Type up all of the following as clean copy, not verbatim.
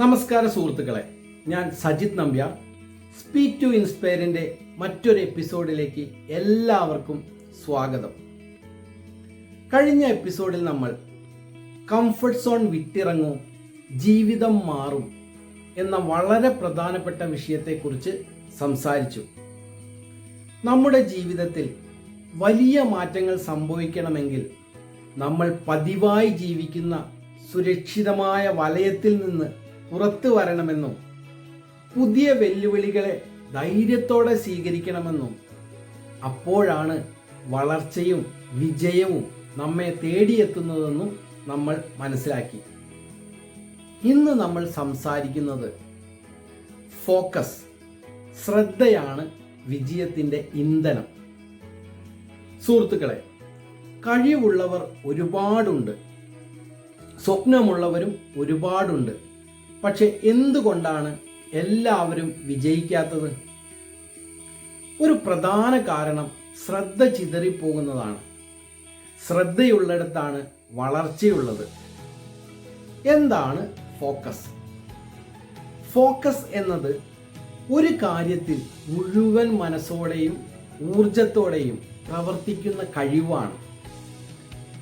നമസ്കാരം സുഹൃത്തുക്കളെ, ഞാൻ സജിത് നമ്പ്യാർ. സ്പീക്ക് ടു ഇൻസ്പയറിൻ്റെ മറ്റൊരു എപ്പിസോഡിലേക്ക് എല്ലാവർക്കും സ്വാഗതം. കഴിഞ്ഞ എപ്പിസോഡിൽ നമ്മൾ കംഫർട്ട് സോൺ വിട്ടിറങ്ങൂ, ജീവിതം മാറും എന്ന വളരെ പ്രധാനപ്പെട്ട വിഷയത്തെക്കുറിച്ച് സംസാരിച്ചു. നമ്മുടെ ജീവിതത്തിൽ വലിയ മാറ്റങ്ങൾ സംഭവിക്കണമെങ്കിൽ നമ്മൾ പതിവായി ജീവിക്കുന്ന സുരക്ഷിതമായ വലയത്തിൽ നിന്ന് പുറത്തു വരണമെന്നും പുതിയ വെല്ലുവിളികളെ ധൈര്യത്തോടെ സ്വീകരിക്കണമെന്നും അപ്പോഴാണ് വളർച്ചയും വിജയവും നമ്മെ തേടിയെത്തുന്നതെന്നും നമ്മൾ മനസ്സിലാക്കി. ഇന്ന് നമ്മൾ സംസാരിക്കുന്നത് ഫോക്കസ്, ശ്രദ്ധയാണ് വിജയത്തിൻ്റെ ഇന്ധനം. സുഹൃത്തുക്കളെ, കഴിവുള്ളവർ ഒരുപാടുണ്ട്, സ്വപ്നമുള്ളവരും ഒരുപാടുണ്ട്. പക്ഷെ എന്തുകൊണ്ടാണ് എല്ലാവരും വിജയിക്കാത്തത്? ഒരു പ്രധാന കാരണം ശ്രദ്ധ ചിതറിപ്പോകുന്നതാണ്. ശ്രദ്ധയുള്ളിടത്താണ് വളർച്ചയുള്ളത്. എന്താണ് ഫോക്കസ്? ഫോക്കസ് എന്നത് ഒരു കാര്യത്തിൽ മുഴുവൻ മനസ്സോടെയും ഊർജത്തോടെയും പ്രവർത്തിക്കുന്ന കഴിവാണ്.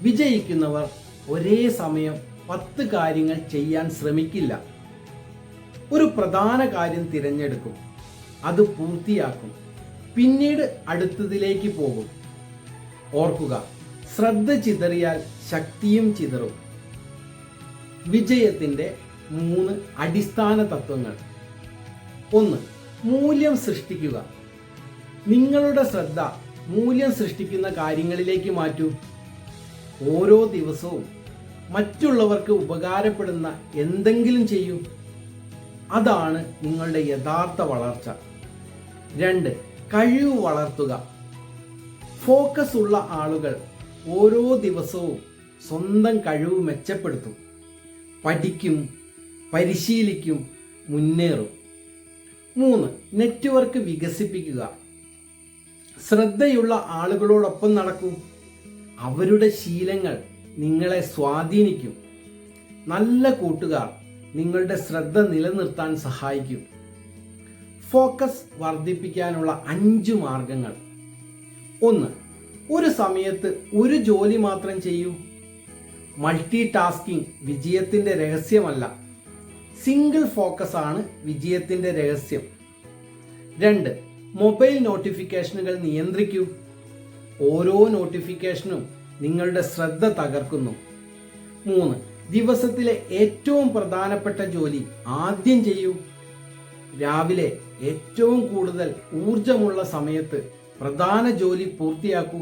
വിജയിക്കുന്നവർ ഒരേ സമയം 10 കാര്യങ്ങൾ ചെയ്യാൻ ശ്രമിക്കില്ല. ഒരു പ്രധാന കാര്യം തിരഞ്ഞെടുക്കും, അത് പൂർത്തിയാക്കും, പിന്നീട് അടുത്തതിലേക്ക് പോകും. ഓർക്കുക, ശ്രദ്ധ ചിതറിയാൽ ശക്തിയും ചിതറും. വിജയത്തിൻ്റെ 3 അടിസ്ഥാന തത്വങ്ങൾ. 1. മൂല്യം സൃഷ്ടിക്കുക. നിങ്ങളുടെ ശ്രദ്ധ മൂല്യം സൃഷ്ടിക്കുന്ന കാര്യങ്ങളിലേക്ക് മാറ്റൂ. ഓരോ ദിവസവും മറ്റുള്ളവർക്ക് ഉപകാരപ്പെടുന്ന എന്തെങ്കിലും ചെയ്യൂ. അതാണ് നിങ്ങളുടെ യഥാർത്ഥ വളർച്ച. 2. കഴിവ് വളർത്തുക. ഫോക്കസ് ഉള്ള ആളുകൾ ഓരോ ദിവസവും സ്വന്തം കഴിവ് മെച്ചപ്പെടുത്തും, പഠിക്കും, പരിശീലിക്കും, മുന്നേറും. 3. നെറ്റ്വർക്ക് വികസിപ്പിക്കുക. ശ്രദ്ധയുള്ള ആളുകളോടൊപ്പം നടക്കൂ. അവരുടെ ശീലങ്ങൾ നിങ്ങളെ സ്വാധീനിക്കും. നല്ല കൂട്ടുകാർ നിങ്ങളുടെ ശ്രദ്ധ നിലനിർത്താൻ സഹായിക്കും. ഫോക്കസ് വർദ്ധിപ്പിക്കാനുള്ള 5 മാർഗങ്ങൾ. 1. ഒരു സമയത്ത് ഒരു ജോലി മാത്രം ചെയ്യൂ. മൾട്ടി ടാസ്കിംഗ് വിജയത്തിൻ്റെ രഹസ്യമല്ല, സിംഗിൾ ഫോക്കസ് ആണ് വിജയത്തിൻ്റെ രഹസ്യം. 2. മൊബൈൽ നോട്ടിഫിക്കേഷനുകൾ നിയന്ത്രിക്കൂ. ഓരോ നോട്ടിഫിക്കേഷനും നിങ്ങളുടെ ശ്രദ്ധ തകർക്കുന്നു. 3. ദിവസത്തിലെ ഏറ്റവും പ്രധാനപ്പെട്ട ജോലി ആദ്യം ചെയ്യൂ. രാവിലെ ഏറ്റവും കൂടുതൽ ഊർജമുള്ള സമയത്ത് പ്രധാന ജോലി പൂർത്തിയാക്കൂ.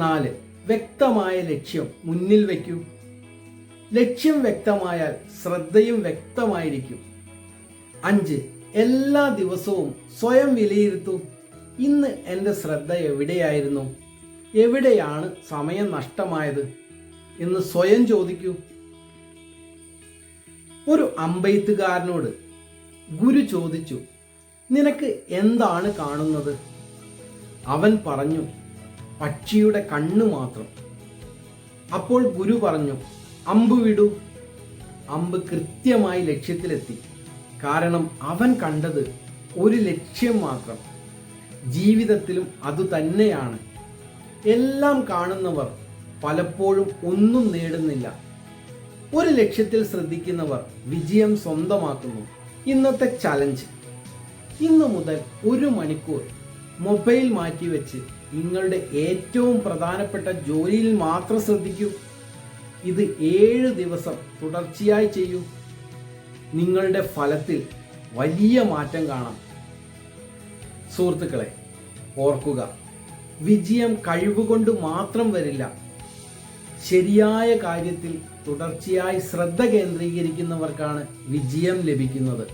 4. വ്യക്തമായ ലക്ഷ്യം മുന്നിൽ വയ്ക്കൂ. ലക്ഷ്യം വ്യക്തമായാൽ ശ്രദ്ധയും വ്യക്തമായിരിക്കും. 5. എല്ലാ ദിവസവും സ്വയം വിലയിരുത്തൂ. ഇന്ന് എൻ്റെ ശ്രദ്ധ എവിടെയായിരുന്നു? എവിടെയാണ് സമയം നഷ്ടമായത് എന്ന് സ്വയം ചോദിക്കൂ. ഒരു അമ്പെയ്ത്തുകാരനോട് ഗുരു ചോദിച്ചു, നിനക്ക് എന്താണ് കാണുന്നത്? അവൻ പറഞ്ഞു, പക്ഷിയുടെ കണ്ണു മാത്രം. അപ്പോൾ ഗുരു പറഞ്ഞു, അമ്പ് വിടൂ. അമ്പ് കൃത്യമായി ലക്ഷ്യത്തിലെത്തി. കാരണം അവൻ കണ്ടത് ഒരു ലക്ഷ്യം മാത്രം. ജീവിതത്തിലും അതുതന്നെയാണ്. എല്ലാം കാണുന്നവർ പലപ്പോഴും ഒന്നും നേടുന്നില്ല. ഒരു ലക്ഷ്യത്തിൽ ശ്രദ്ധിക്കുന്നവർ വിജയം സ്വന്തമാക്കുന്നു. ഇന്നത്തെ ചലഞ്ച്: ഇന്നു മുതൽ 1 മണിക്കൂർ മൊബൈൽ മാറ്റിവെച്ച് നിങ്ങളുടെ ഏറ്റവും പ്രധാനപ്പെട്ട ജോലിയിൽ മാത്രം ശ്രദ്ധിക്കൂ. ഇത് 7 ദിവസം തുടർച്ചയായി ചെയ്യൂ. നിങ്ങളുടെ ഫലത്തിൽ വലിയ മാറ്റം കാണാം. സുഹൃത്തുക്കളെ, ഓർക്കുക, വിജയം കഴിവുകൊണ്ട് മാത്രം വരില്ല. ശരിയായ കാര്യത്തിൽ തുടർച്ചയായി ശ്രദ്ധ കേന്ദ്രീകരിക്കുന്നവർക്കാണ് വിജയം ലഭിക്കുന്നത്.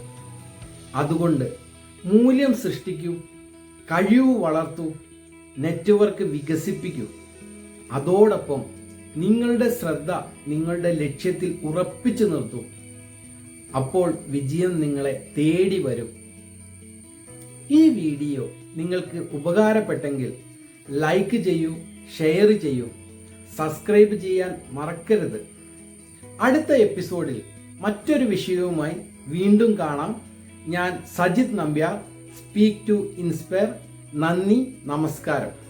അതുകൊണ്ട് മൂല്യം സൃഷ്ടിക്കൂ, കഴിവ് വളർത്തൂ, നെറ്റ്വർക്ക് വികസിപ്പിക്കൂ. അതോടൊപ്പം നിങ്ങളുടെ ശ്രദ്ധ നിങ്ങളുടെ ലക്ഷ്യത്തിൽ ഉറപ്പിച്ചു നിർത്തൂ. അപ്പോൾ വിജയം നിങ്ങളെ തേടി വരും. ഈ വീഡിയോ നിങ്ങൾക്ക് ഉപകാരപ്പെട്ടെങ്കിൽ ലൈക്ക് ചെയ്യൂ, ഷെയർ ചെയ്യൂ, സബ്സ്ക്രൈബ് ചെയ്യാൻ മറക്കരുത്. അടുത്ത എപ്പിസോഡിൽ മറ്റൊരു വിഷയവുമായി വീണ്ടും കാണാം. ഞാൻ Sajith Nambiar, speak to inspire. നന്ദി, നമസ്കാരം.